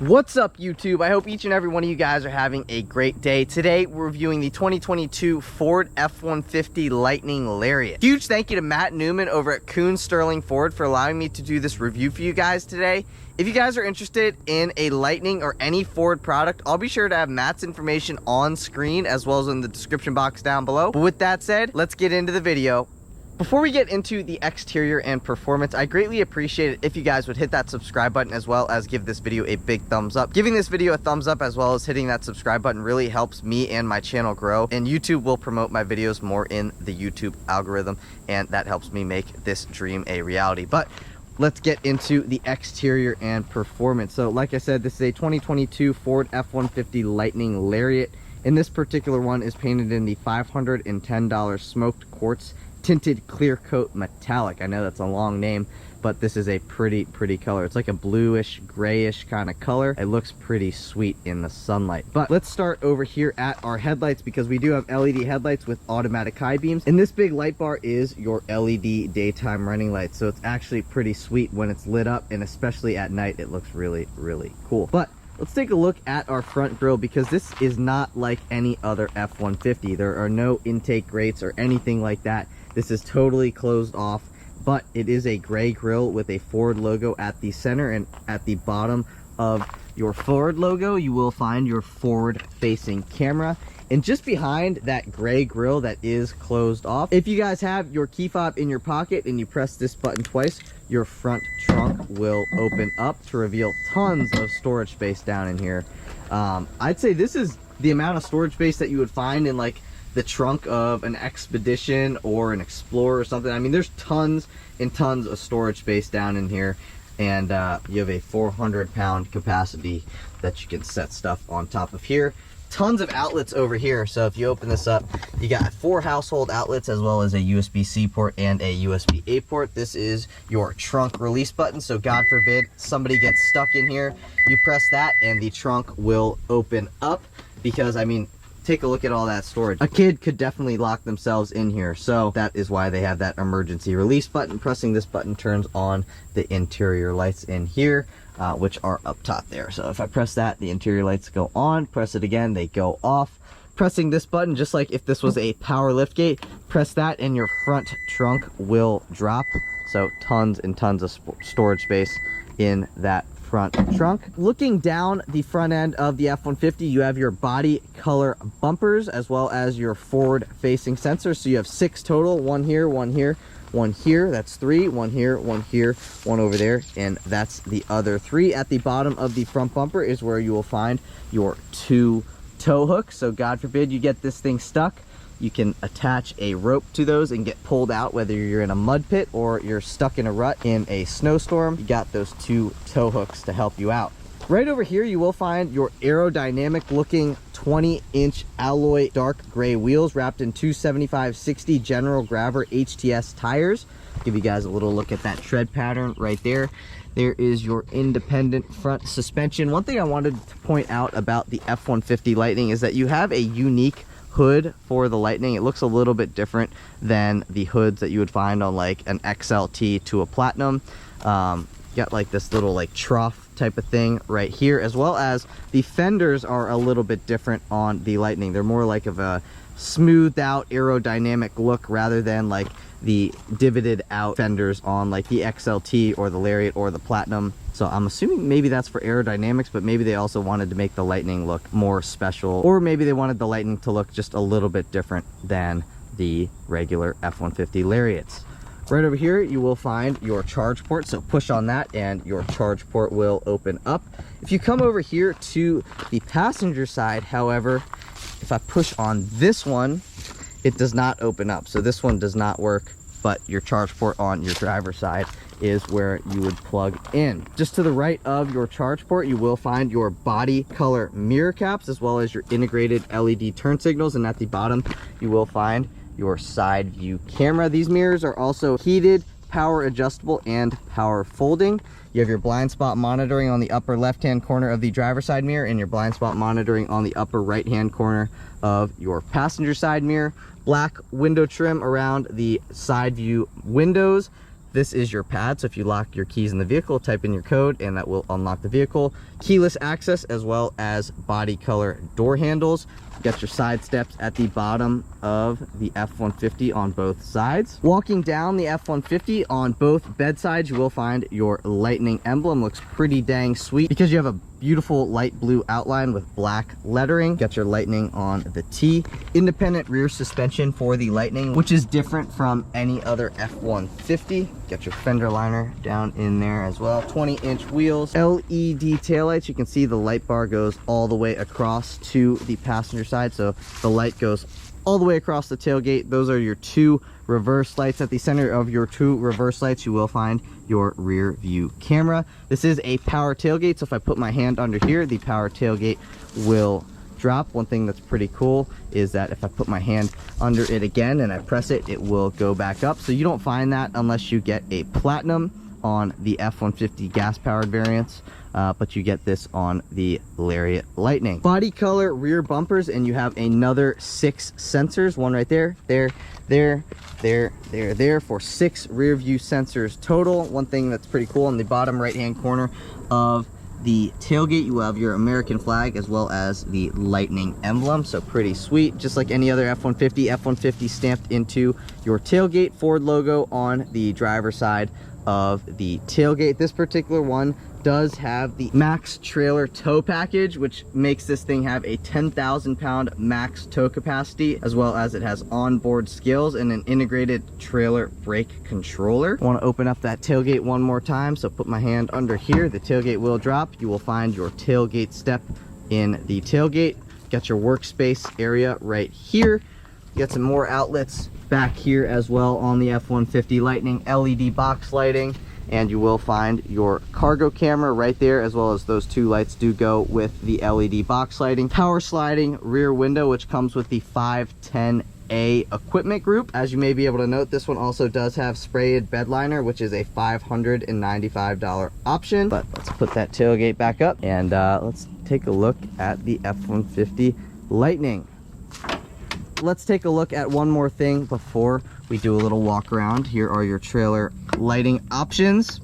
What's up, YouTube? I hope each and every one of you guys are having a great day. Today, we're reviewing the 2022 Ford F-150 Lightning Lariat. Huge thank you to Matt Newman over at Koons Ford for allowing me to do this review for you guys today. If you guys are interested in a Lightning or any Ford product, I'll be sure to have Matt's information on screen as well as in the description box down below. But with that said, let's get into the video. Before we get into the exterior and performance, I greatly appreciate it if you guys would hit that subscribe button as well as give this video a big thumbs up. Giving this video a thumbs up as well as hitting that subscribe button really helps me and my channel grow, and YouTube will promote my videos more in the YouTube algorithm, and that helps me make this dream a reality. But let's get into the exterior and performance. So like I said, this is a 2022 Ford F-150 Lightning Lariat, and this particular one is painted in the $510 smoked quartz tinted clear coat metallic. I know that's a long name, but this is a pretty color. It's like a bluish grayish kind of color. It looks pretty sweet in the sunlight. But let's start over here at our headlights, because we do have LED headlights with automatic high beams, and this big light bar is your LED daytime running light. So it's actually pretty sweet when it's lit up, and especially at night it looks really cool. But let's take a look at our front grille, because this is not like any other F-150. There are no intake grates or anything like that. This is totally closed off, but it is a gray grille with a Ford logo at the center, and at the bottom of your Ford logo you will find your forward facing camera. And just behind that gray grille that is closed off, if you guys have your key fob in your pocket and you press this button twice, your front trunk will open up to reveal tons of storage space down in here. I'd say this is the amount of storage space that you would find in like the trunk of an Expedition or an Explorer or something. I mean, there's tons and tons of storage space down in here, and you have a 400-pound capacity that you can set stuff on top of here. Tons of outlets over here. So if you open this up, you got 4 household outlets as well as a USB-C port and a USB-A port. This is your trunk release button, so God forbid somebody gets stuck in here, you press that and the trunk will open up, because I mean, take a look at all that storage. A kid could definitely lock themselves in here, so that is why they have that emergency release button. Pressing this button turns on the interior lights in here, which are up top there. So if I press that, the interior lights go on. Press it again, they go off. Pressing this button, just like if this was a power lift gate, press that and your front trunk will drop. So tons and tons of storage space in that front trunk. Looking down the front end of the F-150, you have your body color bumpers as well as your forward facing sensors. So you have 6 total, 1 here, 1 here, 1 here, that's 3, 1 here, 1 here, 1 over there, and that's the other 3. At the bottom of the front bumper is where you will find your 2 tow hooks. So God forbid you get this thing stuck, you can attach a rope to those and get pulled out, whether you're in a mud pit or you're stuck in a rut in a snowstorm. You got those 2 tow hooks to help you out. Right over here you will find your aerodynamic looking 20-inch alloy dark gray wheels wrapped in 275/60 General Grabber HTS tires. Give you guys a little look at that tread pattern right there. There is your independent front suspension. One thing I wanted to point out about the F-150 Lightning is that you have a unique hood for the Lightning. It looks a little bit different than the hoods that you would find on like an XLT to a Platinum. Got like this little like trough type of thing right here, as well as the fenders are a little bit different on the Lightning. They're more like of a smoothed out aerodynamic look rather than like the divoted out fenders on like the XLT or the Lariat or the Platinum. So I'm assuming maybe that's for aerodynamics, but maybe they also wanted to make the Lightning look more special, or maybe they wanted the Lightning to look just a little bit different than the regular F-150 Lariats. Right over here you will find your charge port, so push on that and your charge port will open up. If you come over here to the passenger side, however, if I push on this one, it does not open up. So this one does not work, but your charge port on your driver's side is where you would plug in. Just to the right of your charge port you will find your body color mirror caps as well as your integrated LED turn signals, and at the bottom you will find your side view camera. These mirrors are also heated, power adjustable, and power folding. You have your blind spot monitoring on the upper left hand corner of the driver's side mirror and your blind spot monitoring on the upper right hand corner of your passenger side mirror. Black window trim around the side view windows. this is your pad. So if you lock your keys in the vehicle, type in your code and that will unlock the vehicle. Keyless access as well as body color door handles. You got your side steps at the bottom of the F-150 on both sides. Walking down the F-150 on both bed sides, you will find your Lightning emblem. Looks pretty dang sweet because you have a beautiful light blue outline with black lettering. Got your Lightning on the T. Independent rear suspension for the Lightning, which is different from any other F-150. Got your fender liner down in there as well. 20-inch wheels, LED taillights. You can see the light bar goes all the way across to the passenger side, so the light goes all the way across the tailgate. Those are your two reverse lights. At the center of your two reverse lights, you will find your rear view camera. This is a power tailgate, so if I put my hand under here, the power tailgate will drop. One thing that's pretty cool is that if I put my hand under it again and I press it, it will go back up. So you don't find that unless you get a platinum on the F-150 gas powered variants, but you get this on the Lariat Lightning. Body color rear bumpers, and you have another 6 sensors, one right there, there for 6 rear view sensors total. One thing that's pretty cool, in the bottom right hand corner of the tailgate, you will have your American flag as well as the Lightning emblem. So pretty sweet, just like any other F-150. F-150 stamped into your tailgate. Ford logo on the driver's side of the tailgate. This particular one does have the max trailer tow package, which makes this thing have a 10,000 pound max tow capacity, as well as it has onboard skills and an integrated trailer brake controller. I want to open up that tailgate one more time, so put my hand under here. The tailgate will drop. You will find your tailgate step in the tailgate. Got your workspace area right here. You got some more outlets back here as well on the F-150 Lightning. LED box lighting, and you will find your cargo camera right there, as well as those 2 lights do go with the LED box lighting. Power sliding rear window, which comes with the 510A equipment group. As you may be able to note, this one also does have sprayed bed liner, which is a $595 option. But let's put that tailgate back up and let's take a look at the F-150 Lightning. Let's take a look at one more thing before we do a little walk around. Here are your trailer lighting options,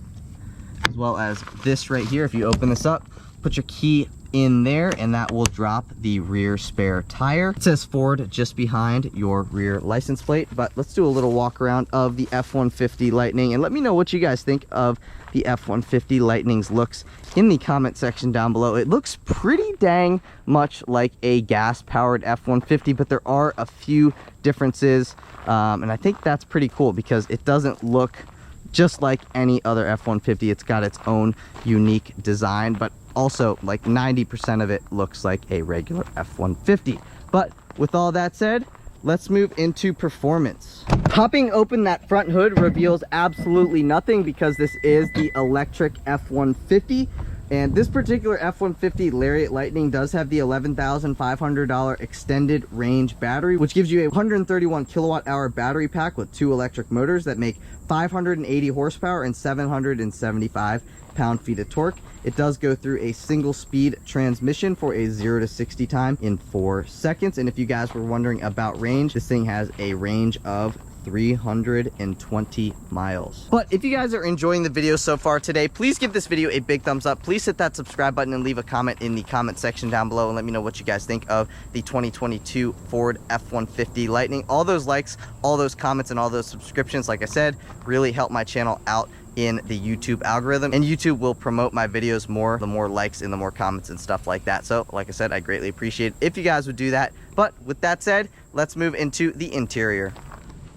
as well as this right here. If you open this up, put your key in there and that will drop the rear spare tire. It says Ford just behind your rear license plate. But let's do a little walk around of the F-150 Lightning and let me know what you guys think of the F-150 Lightning's looks in the comment section down below. It looks pretty dang much like a gas powered F-150, but there are a few differences, and I think that's pretty cool because it doesn't look just like any other F-150. It's got its own unique design, but also like 90% of it looks like a regular F-150. But with all that said, let's move into performance. Popping open that front hood reveals absolutely nothing because this is the electric F-150. And this particular F-150 Lariat Lightning does have the $11,500 extended range battery, which gives you a 131 kilowatt hour battery pack with 2 electric motors that make 580 horsepower and 775 pound-feet of torque. It does go through a single speed transmission for a 0 to 60 time in 4 seconds. And if you guys were wondering about range, this thing has a range of 320 miles. But if you guys are enjoying the video so far today, please give this video a big thumbs up. Please hit that subscribe button and leave a comment in the comment section down below and let me know what you guys think of the 2022 Ford F-150 Lightning. All those likes, all those comments, and all those subscriptions, like I said, really help my channel out in the YouTube algorithm, and YouTube will promote my videos more the more likes and the more comments and stuff like that. So like I said, I greatly appreciate it if you guys would do that. But with that said, let's move into the interior.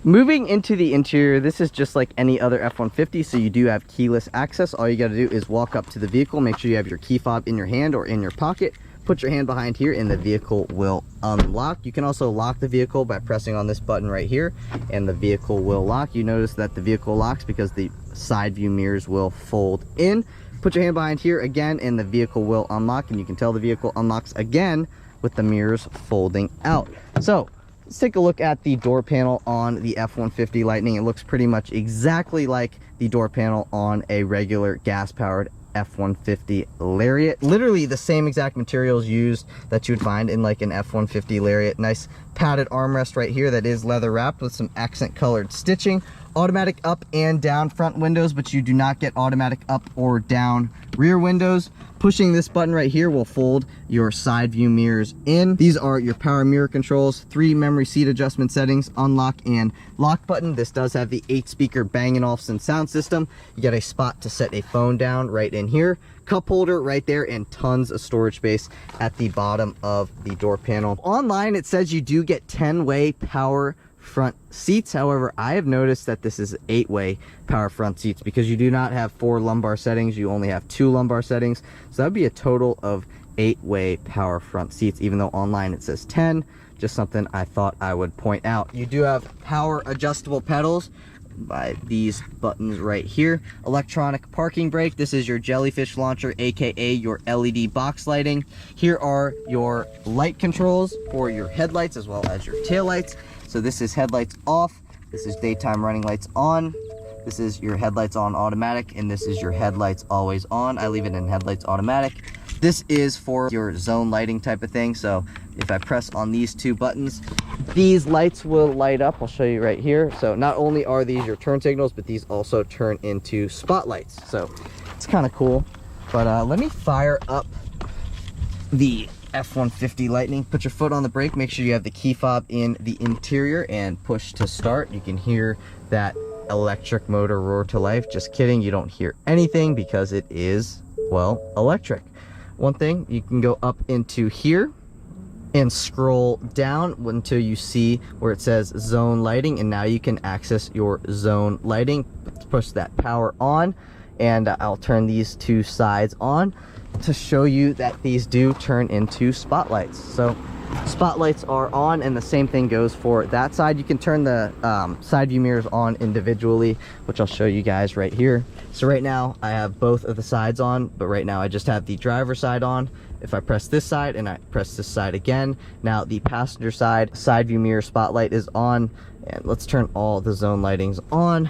Moving into the interior, this is just like any other F-150, so you do have keyless access. All you got to do is walk up to the vehicle, make sure you have your key fob in your hand or in your pocket, put your hand behind here, and the vehicle will unlock. You can also lock the vehicle by pressing on this button right here, and the vehicle will lock. You notice that the vehicle locks because the side view mirrors will fold in. Put your hand behind here again, and the vehicle will unlock, and you can tell the vehicle unlocks again with the mirrors folding out. So let's take a look at the door panel on the F-150 Lightning. It looks pretty much exactly like the door panel on a regular gas-powered F-150 Lariat. Literally the same exact materials used that you would find in like an F-150 Lariat. Nice padded armrest right here that is leather wrapped with some accent colored stitching. automatic up and down front windows, but you do not get automatic up or down rear windows. Pushing this button right here will fold your side view mirrors in. These are your power mirror controls, 3 memory seat adjustment settings, unlock and lock button. This does have the 8-speaker Bang & Olufsen sound system. You get a spot to set a phone down right in here. Cup holder right there, and tons of storage space at the bottom of the door panel. Online, it says you do get 10-way power front seats. However, I have noticed that this is 8-way power front seats because you do not have 4 lumbar settings. You only have 2 lumbar settings. So that would be a total of 8-way power front seats, even though online it says 10. Just something I thought I would point out. You do have power adjustable pedals by these buttons right here. Electronic parking brake. This is your jellyfish launcher, aka your LED box lighting. Here are your light controls for your headlights as well as your tail lights. So this is headlights off, this is daytime running lights on, this is your headlights on automatic, and this is your headlights always on. I leave it in headlights automatic. This is for your zone lighting type of thing. So if I press on these 2 buttons, these lights will light up. I'll show you right here. So not only are these your turn signals, but these also turn into spotlights. So it's kind of cool. But let me fire up the F-150 Lightning. Put your foot on the brake, make sure you have the key fob in the interior, and push to start. You can hear that electric motor roar to life. Just kidding, you don't hear anything because it is, well, electric. One thing, you can go up into here and scroll down until you see where it says zone lighting, and now you can access your zone lighting. Push that power on, and I'll turn these 2 sides on to show you that these do turn into spotlights. So spotlights are on, and the same thing goes for that side. You can turn the side view mirrors on individually, which I'll show you guys right here. So right now I have both of the sides on, but right now I just have the driver side on. If I press this side and I press this side again, now the passenger side view mirror spotlight is on. And let's turn all the zone lightings on.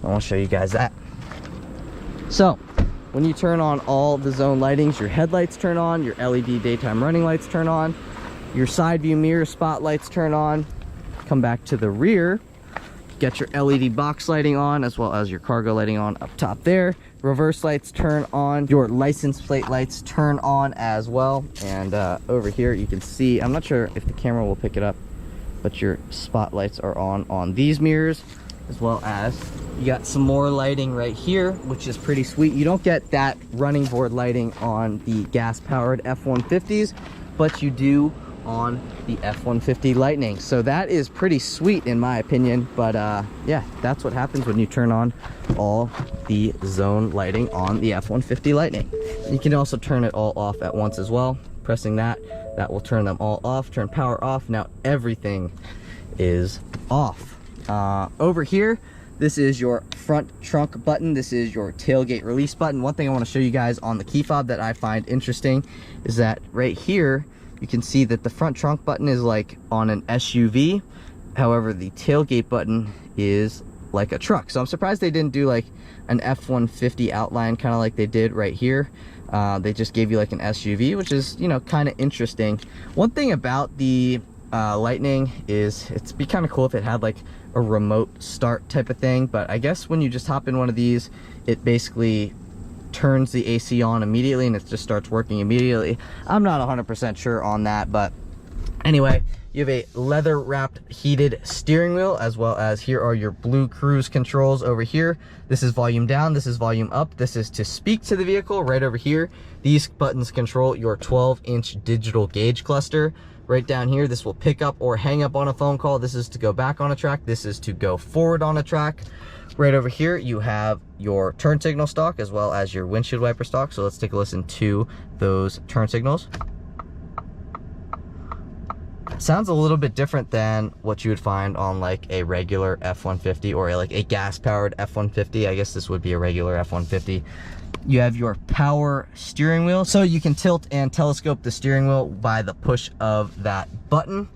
I want to show you guys that. So when you turn on all the zone lightings, your headlights turn on, your LED daytime running lights turn on, your side view mirror spotlights turn on. Come back to the rear, get your LED box lighting on as well as your cargo lighting on up top there. Reverse lights turn on, your license plate lights turn on as well. And over here you can see, I'm not sure if the camera will pick it up, but your spotlights are on these mirrors, as well as you got some more lighting right here, which is pretty sweet. You don't get that running board lighting on the gas powered F-150s, but you do on the F-150 Lightning. So that is pretty sweet in my opinion. But yeah, that's what happens when you turn on all the zone lighting on the F-150 Lightning. You can also turn it all off at once as well. Pressing that will turn them all off, turn power off. Now everything is off. Over here, this is your front trunk button. This is your tailgate release button. One thing I want to show you guys on the key fob that I find interesting is that right here you can see that the front trunk button is like on an SUV. However, the tailgate button is like a truck. So I'm surprised they didn't do like an F-150 outline, kind of like they did right here. They just gave you like an SUV, which is, you know, kind of interesting. One thing about the Lightning is it'd be kind of cool if it had like a remote start type of thing, but I guess when you just hop in one of these, it basically turns the AC on immediately and it just starts working immediately. I'm not 100% sure on that, but anyway, you have a leather wrapped heated steering wheel, as well as here are your blue cruise controls over here. This is volume down, this is volume up, this is to speak to the vehicle. Right over here, these buttons control your 12-inch digital gauge cluster. Right down here, this will pick up or hang up on a phone call. This is to go back on a track. This is to go forward on a track. Right over here, you have your turn signal stalk as well as your windshield wiper stalk. So let's take a listen to those turn signals. Sounds a little bit different than what you would find on like a regular F-150 or like a gas-powered F-150. I guess this would be a regular F-150. You have your power steering wheel, so you can tilt and telescope the steering wheel by the push of that button.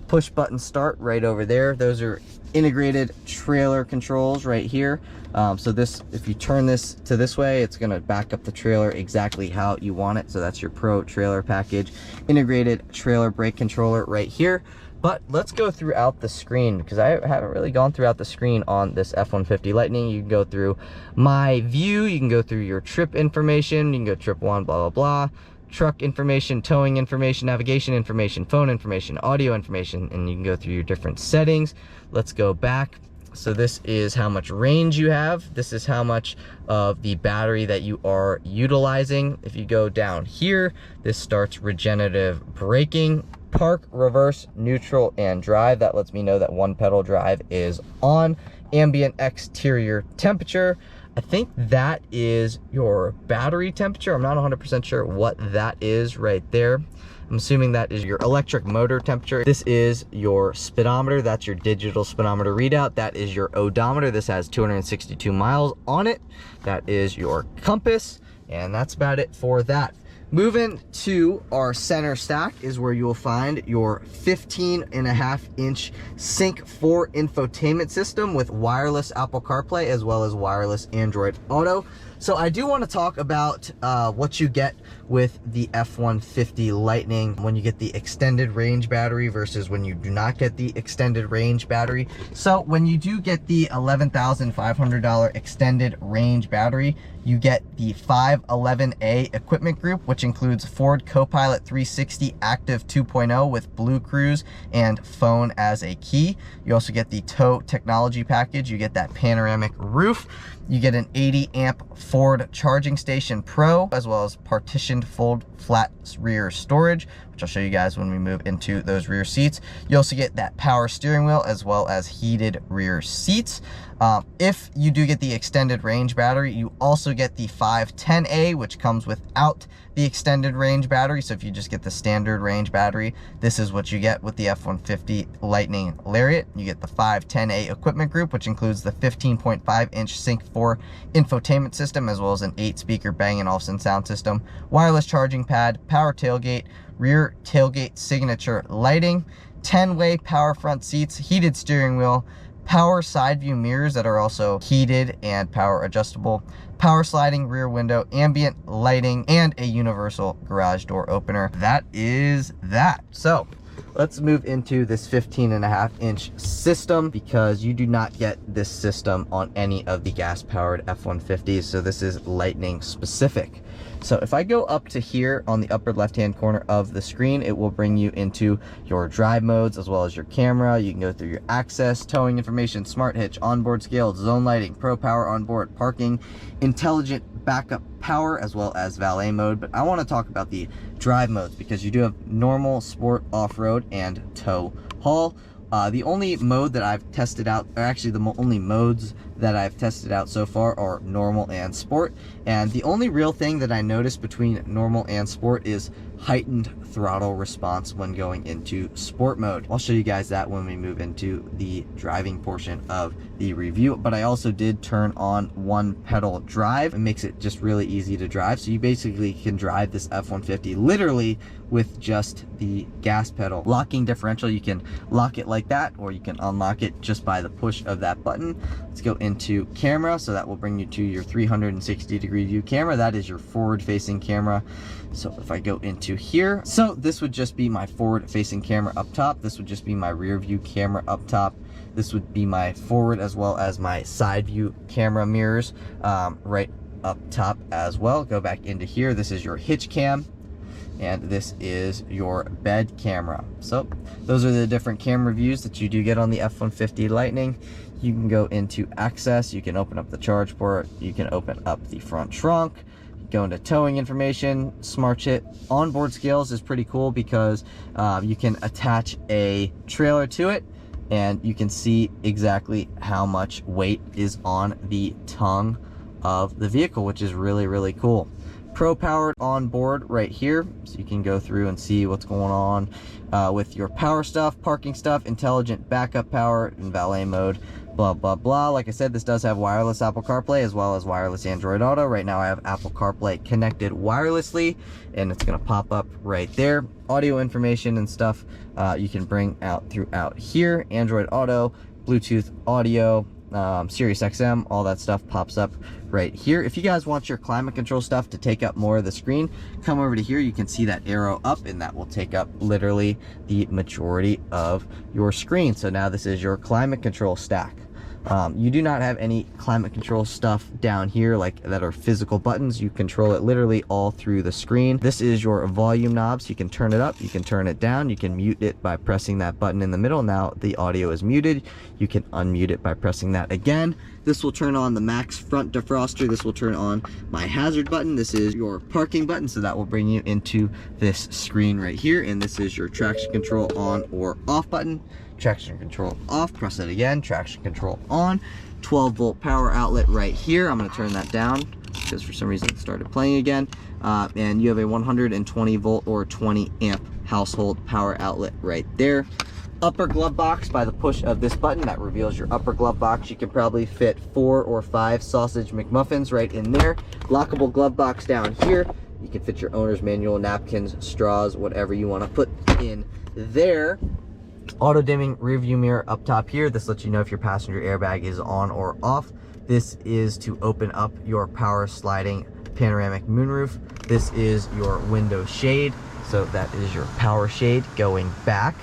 Push button start right over there. Those are integrated trailer controls right here. So this, if you turn this to this way, it's going to back up the trailer exactly how you want it. So that's your Pro trailer package. Integrated trailer brake controller right here. But let's go throughout the screen, because I haven't really gone throughout the screen on this F-150 Lightning. You can go through my view, you can go through your trip information, you can go trip 1, blah, blah, blah, truck information, towing information, navigation information, phone information, audio information, and you can go through your different settings. Let's go back. So this is how much range you have. This is how much of the battery that you are utilizing. If you go down here, this starts regenerative braking, park, reverse, neutral, and drive. That lets me know that one pedal drive is on. Ambient exterior temperature. I think that is your battery temperature. I'm not 100% sure what that is right there. I'm assuming that is your electric motor temperature. This is your speedometer. That's your digital speedometer readout. That is your odometer. This has 262 miles on it. That is your compass. And that's about it for that. Moving to our center stack is where you will find your 15.5-inch Sync 4 infotainment system with wireless Apple CarPlay as well as wireless Android Auto. So I do want to talk about what you get with the F-150 Lightning when you get the extended range battery versus when you do not get the extended range battery. So when you do get the $11,500 extended range battery, you get the 511A equipment group, which includes Ford Copilot 360 Active 2.0 with Blue Cruise and phone as a key. You also get the tow technology package. You get that panoramic roof. You get an 80 amp Ford Charging Station Pro, as well as partitioned fold flat rear storage, which I'll show you guys when we move into those rear seats. You also get that power steering wheel as well as heated rear seats. If you do get the extended range battery, you also get the 510A, which comes without the extended range battery. So if you just get the standard range battery, this is what you get with the F-150 Lightning Lariat. You get the 510A equipment group, which includes the 15.5-inch Sync 4 infotainment system, as well as an 8-speaker Bang & Olufsen sound system, wireless charging pad, power tailgate, rear tailgate signature lighting, 10-way power front seats, heated steering wheel, power side view mirrors that are also heated and power adjustable, power sliding rear window, ambient lighting, and a universal garage door opener. That is that. So let's move into this 15.5-inch system, because you do not get this system on any of the gas-powered F-150s. So this is Lightning specific. So if I go up to here on the upper left-hand corner of the screen, it will bring you into your drive modes as well as your camera. You can go through your access, towing information, smart hitch, onboard scale, zone lighting, pro power onboard, parking, intelligent backup power, as well as valet mode. But I want to talk about the drive modes, because you do have normal, sport, off-road, and tow haul. The only mode that I've tested out, or actually the only modes that I've tested out so far, are normal and sport. And the only real thing that I noticed between normal and sport is heightened throttle response when going into sport mode. I'll show you guys that when we move into the driving portion of the review. But I also did turn on one pedal drive. It makes it just really easy to drive. So you basically can drive this F-150 literally with just the gas pedal. Locking differential, you can lock it like that, or you can unlock it just by the push of that button. Let's go into camera. So that will bring you to your 360-degree view camera. That is your forward-facing camera. So if I go into here, so this would just be my forward-facing camera up top. This would just be my rear view camera up top. This would be my forward as well as my side view camera mirrors right up top as well. Go back into here. This is your hitch cam, and this is your bed camera. So those are the different camera views that you do get on the F-150 Lightning. You can go into access, you can open up the charge port, you can open up the front trunk, go into towing information, smart hit. Onboard scales is pretty cool, because you can attach a trailer to it and you can see exactly how much weight is on the tongue of the vehicle, which is really, really cool. Pro powered on board right here, so you can go through and see what's going on with your power stuff, parking stuff, intelligent backup power, and valet mode, blah blah blah. Like I said, this does have wireless Apple CarPlay as well as wireless Android Auto. Right now I have Apple CarPlay connected wirelessly, and it's going to pop up right there. Audio information and stuff you can bring out throughout here. Android Auto, Bluetooth audio, Sirius XM, all that stuff pops up right here. If you guys want your climate control stuff to take up more of the screen, come over to here. You can see that arrow up, and that will take up literally the majority of your screen. So now this is your climate control stack. You do not have any climate control stuff down here like that are physical buttons. You control it literally all through the screen. This is your volume knobs. You can turn it up, you can turn it down, you can mute it by pressing that button in the middle. Now the audio is muted. You can unmute it by pressing that again. This will turn on the max front defroster. This will turn on my hazard button. This is your parking button, so that will bring you into this screen right here. And this is your traction control on or off button. Traction control off, press it again, traction control on. 12-volt power outlet right here. I'm going to turn that down because for some reason it started playing again. And you have a 120 volt or 20 amp household power outlet right there. Upper glove box, by the push of this button that reveals your upper glove box. You can probably fit 4 or 5 sausage McMuffins right in there. Lockable glove box down here. You can fit your owner's manual, napkins, straws, whatever you want to put in there. Auto dimming rear view mirror up top here. This lets you know if your passenger airbag is on or off. This is to open up your power sliding panoramic moonroof. This is your window shade, so that is your power shade going back.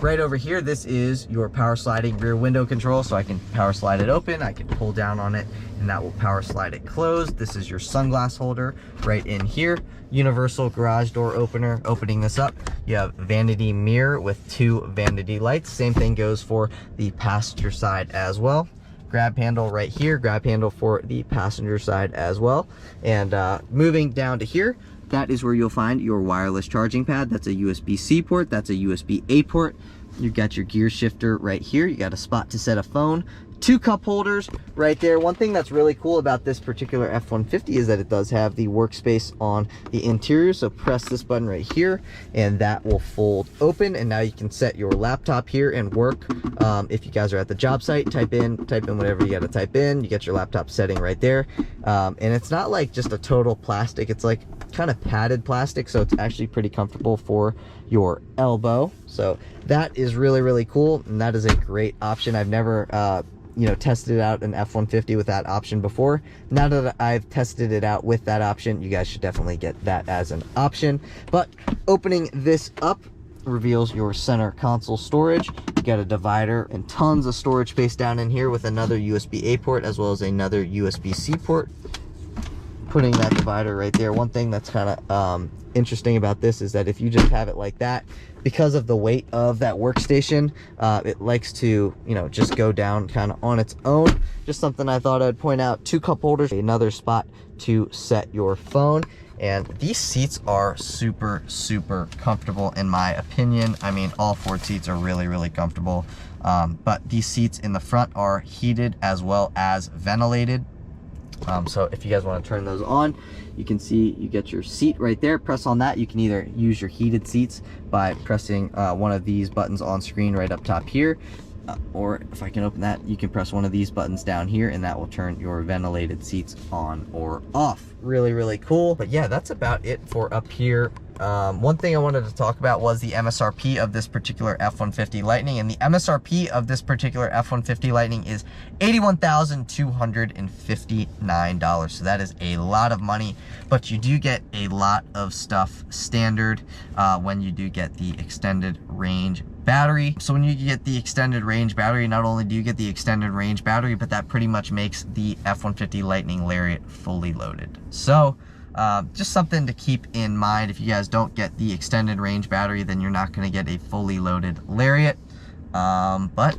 Right over here, this is your power sliding rear window control, so I can power slide it open, I can pull down on it, and that will power slide it closed. This is your sunglass holder right in here. Universal garage door opener. Opening this up, you have vanity mirror with 2 vanity lights. Same thing goes for the passenger side as well. Grab handle right here, grab handle for the passenger side as well. And moving down to here, that is where you'll find your wireless charging pad. That's a USB-C port, that's a USB-A port. You got your gear shifter right here. You got a spot to set a phone. 2 cup holders right there. One thing that's really cool about this particular F-150 is that it does have the workspace on the interior. So press this button right here and that will fold open, and now you can set your laptop here and work. If you guys are at the job site, type in whatever you got to type in. You get your laptop setting right there. And it's not like just a total plastic, it's like kind of padded plastic, so it's actually pretty comfortable for your elbow. So that is really, really cool, and that is a great option. I've never tested out an F-150 with that option before. Now that I've tested it out with that option, you guys should definitely get that as an option. But opening this up reveals your center console storage. You got a divider and tons of storage space down in here with another USB-A port as well as another USB-C port. Putting that divider right there. One thing that's kind of interesting about this is that if you just have it like that, because of the weight of that workstation, it likes to just go down kind of on its own. Just something I thought I'd point out. 2 cup holders, another spot to set your phone. And these seats are super, super comfortable in my opinion. I mean, all Ford seats are really, really comfortable. But these seats in the front are heated as well as ventilated. So if you guys want to turn those on, you can see you get your seat right there. Press on that. You can either use your heated seats by pressing one of these buttons on screen right up top here, or if I can open that, you can press one of these buttons down here and that will turn your ventilated seats on or off. Really, really cool. But yeah, that's about it for up here. One thing I wanted to talk about was the MSRP of this particular F-150 Lightning, and the MSRP of this particular F-150 Lightning is $81,259. So that is a lot of money, but you do get a lot of stuff standard when you do get the extended range battery. So when you get the extended range battery, not only do you get the extended range battery, but that pretty much makes the F-150 Lightning Lariat fully loaded. So just something to keep in mind. If you guys don't get the extended range battery, then you're not going to get a fully loaded Lariat. But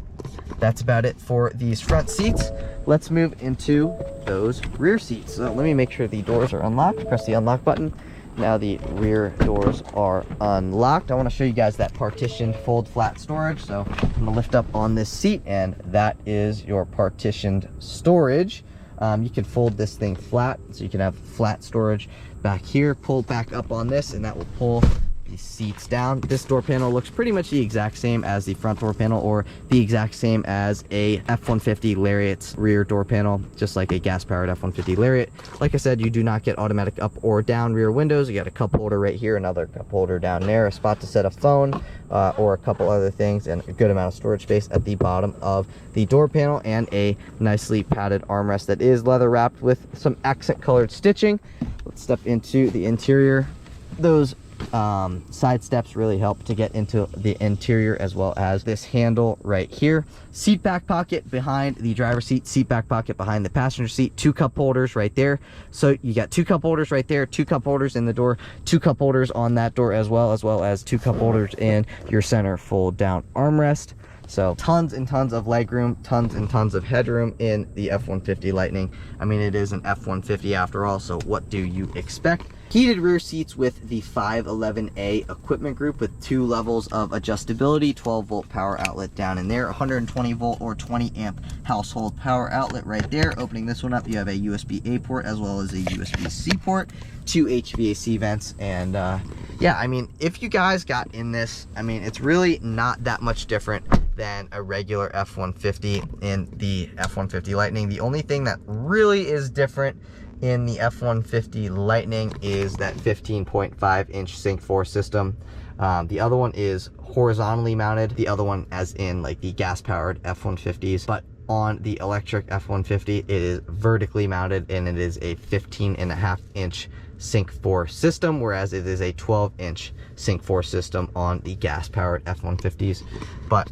that's about it for these front seats. Let's move into those rear seats. So let me make sure the doors are unlocked. Press the unlock button. Now the rear doors are unlocked. I want to show you guys that partitioned fold flat storage. So I'm going to lift up on this seat, and that is your partitioned storage. You can fold this thing flat, so you can have flat storage back here. Pull back up on this, and that will pull the seats down. This door panel looks pretty much the exact same as the front door panel, or the exact same as a F-150 Lariat's rear door panel, just like a gas-powered F-150 Lariat. Like I said, you do not get automatic up or down rear windows. You got a cup holder right here, another cup holder down there, a spot to set a phone, or a couple other things, and a good amount of storage space at the bottom of the door panel, and a nicely padded armrest that is leather wrapped with some accent colored stitching. Let's step into the interior. Those side steps really help to get into the interior, as well as this handle right here. Seat back pocket behind the driver's seat, seat back pocket behind the passenger seat, 2 cup holders right there. So you got 2 cup holders right there, 2 cup holders in the door, 2 cup holders on that door as well as 2 cup holders in your center fold down armrest. So tons and tons of legroom, tons and tons of headroom in the F-150 Lightning. I mean, it is an F-150 after all, so what do you expect? Heated rear seats with the 511A equipment group with 2 levels of adjustability, 12-volt power outlet down in there, 120-volt or 20-amp household power outlet right there. Opening this one up, you have a USB-A port as well as a USB-C port, 2 HVAC vents, and yeah, I mean, if you guys got in this, I mean, it's really not that much different than a regular F-150 in the F-150 Lightning. The only thing that really is different in the F-150 Lightning is that 15.5-inch Sync 4 system. The other one is horizontally mounted, the other one as in like the gas-powered F-150s, but on the electric F-150 it is vertically mounted, and it is a 15.5-inch Sync 4 system, whereas it is a 12-inch Sync 4 system on the gas-powered F-150s. But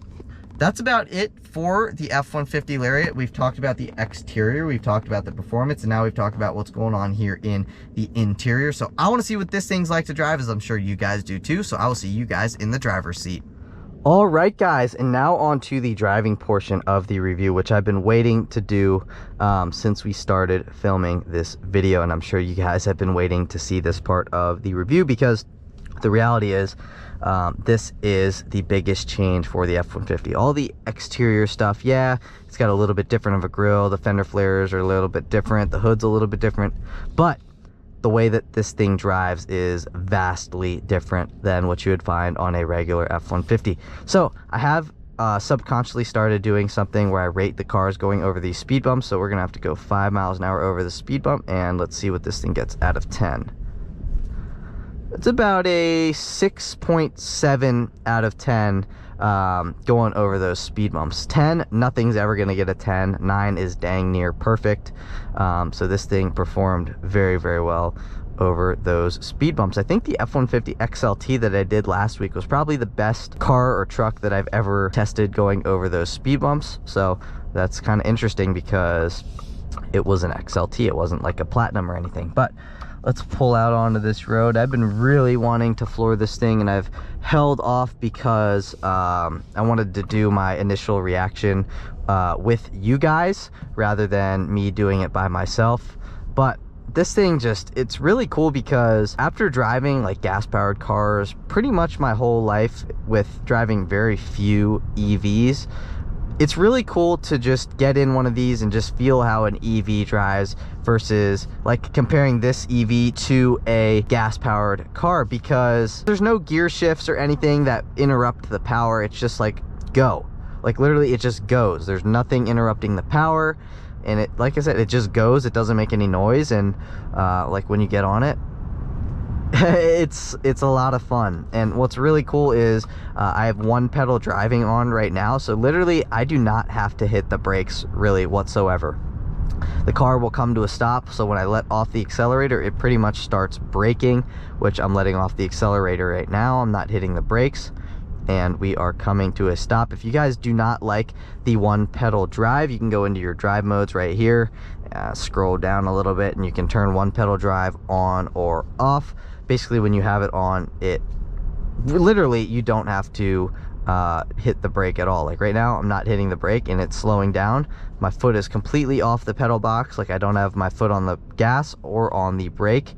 that's about it for the F-150 Lariat. We've talked about the exterior, we've talked about the performance, and now we've talked about what's going on here in the interior. So I want to see what this thing's like to drive, as I'm sure you guys do too. So I will see you guys in the driver's seat. All right, guys, and now on to the driving portion of the review, which I've been waiting to do since we started filming this video, and I'm sure you guys have been waiting to see this part of the review, because the reality is this is the biggest change for the F-150. All the exterior stuff, yeah, it's got a little bit different of a grille, the fender flares are a little bit different, the hood's a little bit different, but the way that this thing drives is vastly different than what you would find on a regular F-150. So I have subconsciously started doing something where I rate the cars going over these speed bumps. So we're gonna have to go 5 miles an hour over the speed bump, and let's see what this thing gets out of 10. It's about a 6.7 out of 10 going over those speed bumps. 10, nothing's ever gonna get a 10. 9 is dang near perfect. So this thing performed very, very well over those speed bumps. I think the F-150 XLT that I did last week was probably the best car or truck that I've ever tested going over those speed bumps. So that's kind of interesting, because it was an XLT, it wasn't like a Platinum or anything. But let's pull out onto this road. I've been really wanting to floor this thing, and I've held off because I wanted to do my initial reaction with you guys rather than me doing it by myself. But this thing it's really cool, because after driving like gas-powered cars pretty much my whole life with driving very few EVs, it's really cool to just get in one of these and just feel how an EV drives, versus like comparing this EV to a gas-powered car, because there's no gear shifts or anything that interrupt the power. It's just like go, like literally it just goes. There's nothing interrupting the power, and it, like I said, it just goes. It doesn't make any noise, and like when you get on it, it's a lot of fun. And what's really cool is I have one pedal driving on right now, so literally I do not have to hit the brakes really whatsoever. The car will come to a stop, so when I let off the accelerator, it pretty much starts braking, which I'm letting off the accelerator right now. I'm not hitting the brakes, and we are coming to a stop. If you guys do not like the one pedal drive, you can go into your drive modes right here, scroll down a little bit, and you can turn one pedal drive on or off. Basically, when you have it on, it literally, you don't have to hit the brake at all. Like right now, I'm not hitting the brake and it's slowing down. My foot is completely off the pedal box. Like I don't have my foot on the gas or on the brake,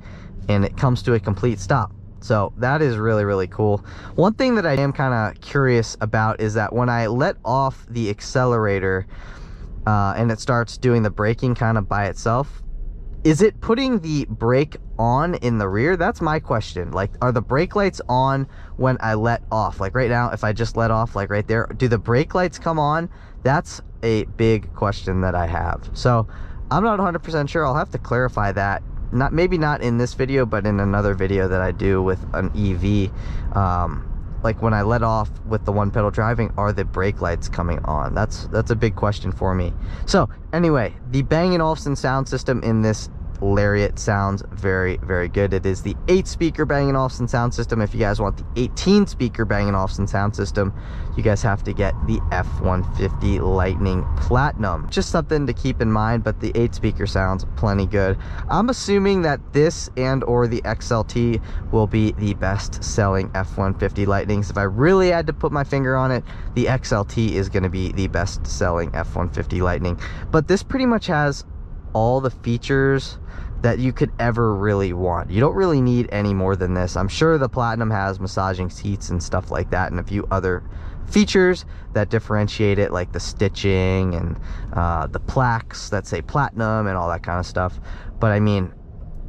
and it comes to a complete stop. So that is really, really cool. One thing that I am kind of curious about is that when I let off the accelerator and it starts doing the braking kind of by itself, Is it putting the brake on in the rear? That's my question. Like, are the brake lights on when I let off? Like right now, if I just let off, like right there, do the brake lights come on? That's a big question that I have. So I'm not 100% sure. I'll have to clarify that. Maybe not in this video, but in another video that I do with an EV. Like when I let off with the one pedal driving, are the brake lights coming on? That's a big question for me. So anyway, the Bang & Olufsen sound system in this Lariat sounds very, very good. It is the 8-speaker Bang & Olufsen sound system. If you guys want the 18-speaker Bang & Olufsen sound system, you guys have to get the F-150 Lightning Platinum. Just something to keep in mind, but the 8-speaker sounds plenty good. I'm assuming that this and or the XLT will be the best selling F-150 Lightnings. If I really had to put my finger on it, the XLT is going to be the best selling F-150 Lightning. But this pretty much has all the features that you could ever really want. You don't really need any more than this. I'm sure the Platinum has massaging seats and stuff like that, and a few other features that differentiate it, like the stitching and the plaques that say Platinum and all that kind of stuff. But I mean,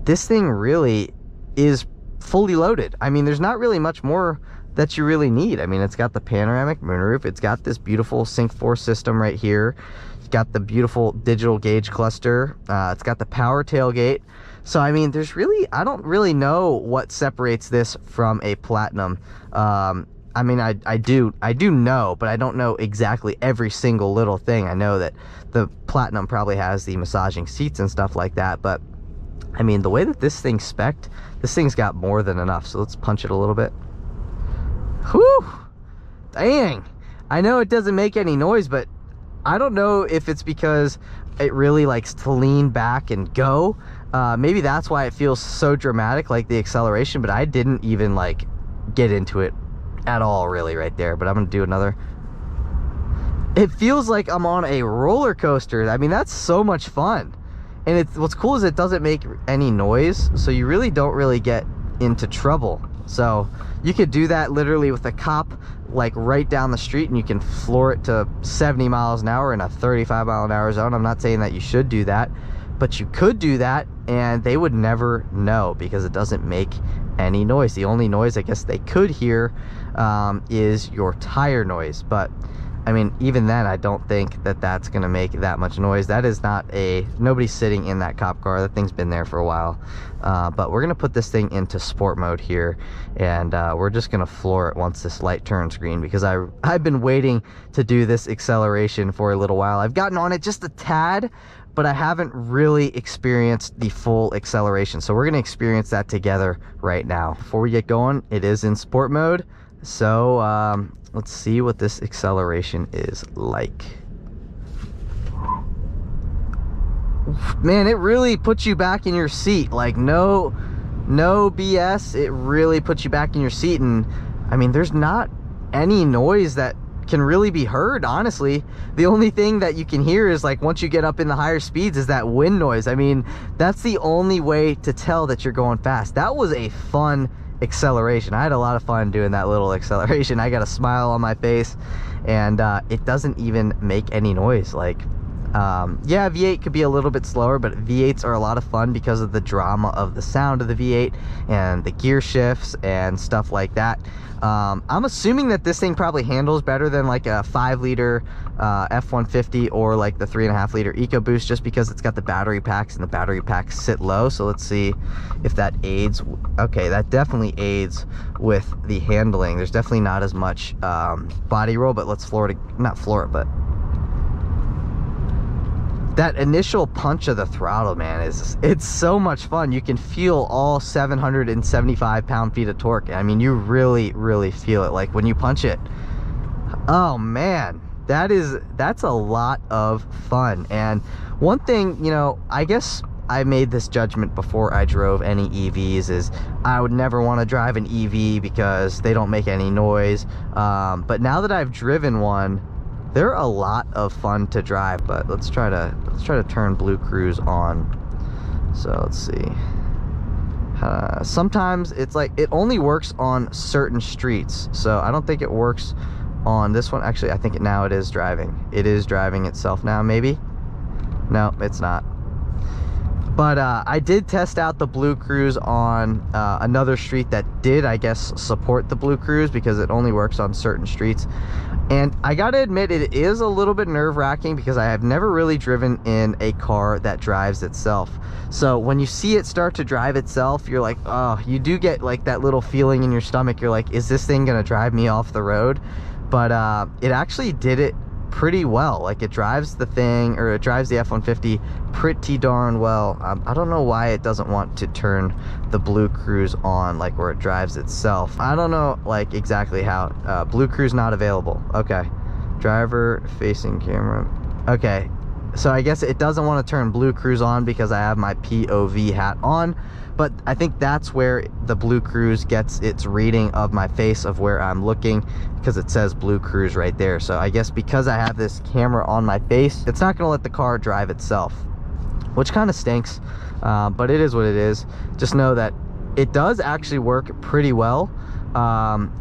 this thing really is fully loaded. I mean, there's not really much more that you really need. I mean, it's got the panoramic moonroof. It's got this beautiful Sync 4 system right here. It's got the beautiful digital gauge cluster. It's got the power tailgate. So I mean, there's really, I don't really know what separates this from a Platinum. I mean, I do know, but I don't know exactly every single little thing. I know that the Platinum probably has the massaging seats and stuff like that, but I mean, the way that this thing's spec'd, this thing's got more than enough. So let's punch it a little bit. Whew! Dang! I know it doesn't make any noise, but I don't know if it's because it really likes to lean back and go. Maybe that's why it feels so dramatic, like the acceleration, but I didn't even like get into it at all really right there. But I'm gonna do another. It feels like I'm on a roller coaster. I mean, that's so much fun. And what's cool is it doesn't make any noise, so you really don't really get into trouble. So you could do that literally with a cop like right down the street, and you can floor it to 70 miles an hour in a 35-mile-an-hour zone. I'm not saying that you should do that, but you could do that and they would never know because it doesn't make any noise. The only noise I guess they could hear is your tire noise, but I mean, even then, I don't think that that's going to make that much noise. That is not nobody's sitting in that cop car. That thing's been there for a while. But we're going to put this thing into sport mode here, and we're just going to floor it once this light turns green, because I've been waiting to do this acceleration for a little while. I've gotten on it just a tad, but I haven't really experienced the full acceleration. So we're going to experience that together right now. Before we get going, it is in sport mode. So let's see what this acceleration is like. Man, it really puts you back in your seat. Like no BS. It really puts you back in your seat. And I mean, there's not any noise that can really be heard, honestly. The only thing that you can hear is like once you get up in the higher speeds is that wind noise. I mean, that's the only way to tell that you're going fast. That was a fun acceleration. I had a lot of fun doing that little acceleration. I got a smile on my face, and it doesn't even make any noise. Like yeah, V8 could be a little bit slower, but V8s are a lot of fun because of the drama of the sound of the V8 and the gear shifts and stuff like that. I'm assuming that this thing probably handles better than like a 5-liter F-150 or like the 3.5-liter EcoBoost, just because it's got the battery packs, and the battery packs sit low. So let's see if that aids. Okay, that definitely aids with the handling. There's definitely not as much body roll, but let's floor it, not floor it, but that initial punch of the throttle, man, it's so much fun. You can feel all 775 pound-feet of torque. I mean, you really feel it. Like when you punch it, oh man, that's a lot of fun. And one thing, you know, I guess I made this judgment before I drove any EVs, is I would never want to drive an EV because they don't make any noise. But now that I've driven one, they're a lot of fun to drive. But let's try to turn Blue Cruise on. So let's see. Sometimes it's like it only works on certain streets, so I don't think it works on this one. Actually, I think now it is driving. It is driving itself now, maybe. No, it's not. But I did test out the Blue Cruise on another street that did, I guess, support the Blue Cruise, because it only works on certain streets. And I gotta admit, it is a little bit nerve-wracking because I have never really driven in a car that drives itself. So when you see it start to drive itself, you're like, oh, you do get like that little feeling in your stomach. You're like, is this thing gonna drive me off the road? But it actually did it pretty well. Like, it drives the thing, or it drives the F-150 pretty darn well. I don't know why it doesn't want to turn the Blue Cruise on, like where it drives itself. I don't know like exactly how. Blue Cruise not available. Okay, driver facing camera. Okay, so I guess it doesn't want to turn Blue Cruise on because I have my POV hat on. But I think that's where the Blue Cruise gets its reading of my face, of where I'm looking, because it says Blue Cruise right there. So I guess because I have this camera on my face, it's not gonna let the car drive itself, which kind of stinks, but it is what it is. Just know that it does actually work pretty well.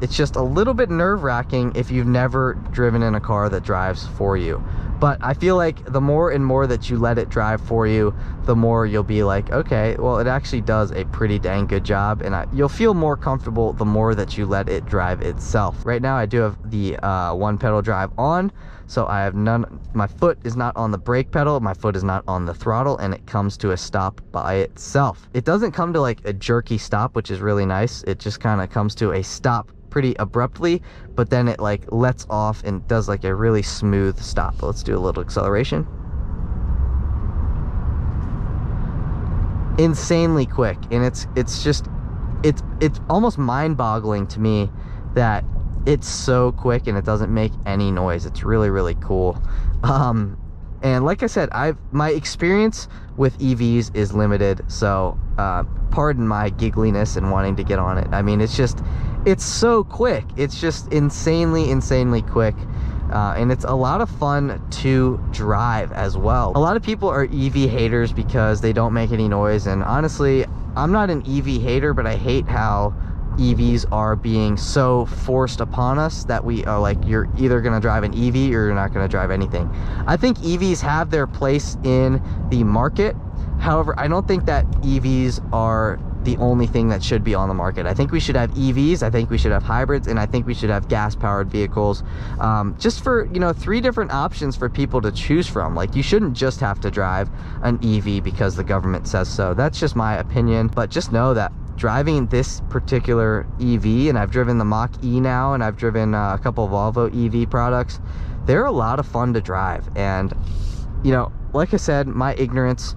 It's just a little bit nerve-wracking if you've never driven in a car that drives for you. But I feel like the more and more that you let it drive for you, the more you'll be like, okay, well, it actually does a pretty dang good job, and you'll feel more comfortable the more that you let it drive itself. Right now I do have the one pedal drive on, so I have none. My foot is not on the brake pedal, my foot is not on the throttle, and it comes to a stop by itself. It doesn't come to like a jerky stop, which is really nice. It just kind of comes to a stop pretty abruptly, but then it like lets off and does like a really smooth stop. Let's do a little acceleration. Insanely quick, and it's almost mind-boggling to me that it's so quick and it doesn't make any noise. It's really cool. And like I said, my experience with EVs is limited, so pardon my giggliness and wanting to get on it. I mean, it's so quick. It's just insanely quick. And it's a lot of fun to drive as well. A lot of people are EV haters because they don't make any noise, and honestly, I'm not an EV hater, but I hate how EVs are being so forced upon us that we are like, you're either going to drive an EV or you're not going to drive anything. I think EVs have their place in the market. However, I don't think that EVs are the only thing that should be on the market. I think we should have EVs, I think we should have hybrids, and I think we should have gas-powered vehicles, just for, you know, 3 different options for people to choose from. Like, you shouldn't just have to drive an EV because the government says so. That's just my opinion, but just know that driving this particular EV, and I've driven the Mach-E now, and I've driven a couple Volvo EV products, they're a lot of fun to drive. And, you know, like I said, my ignorance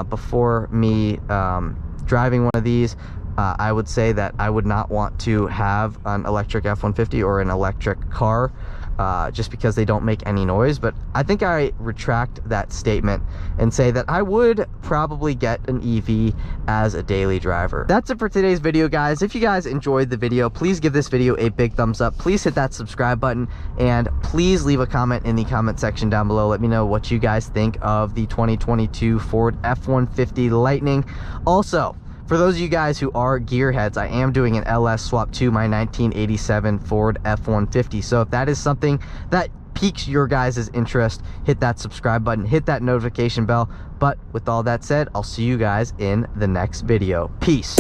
before me driving one of these, I would say that I would not want to have an electric F-150 or an electric car, just because they don't make any noise. But I think I retract that statement and say that I would probably get an EV as a daily driver. That's it for today's video, guys. If you guys enjoyed the video, please give this video a big thumbs up. Please hit that subscribe button, and please leave a comment in the comment section down below. Let me know what you guys think of the 2022 Ford F-150 Lightning. Also, for those of you guys who are gearheads, I am doing an LS swap to my 1987 Ford F-150. So if that is something that piques your guys' interest, hit that subscribe button, hit that notification bell. But with all that said, I'll see you guys in the next video. Peace.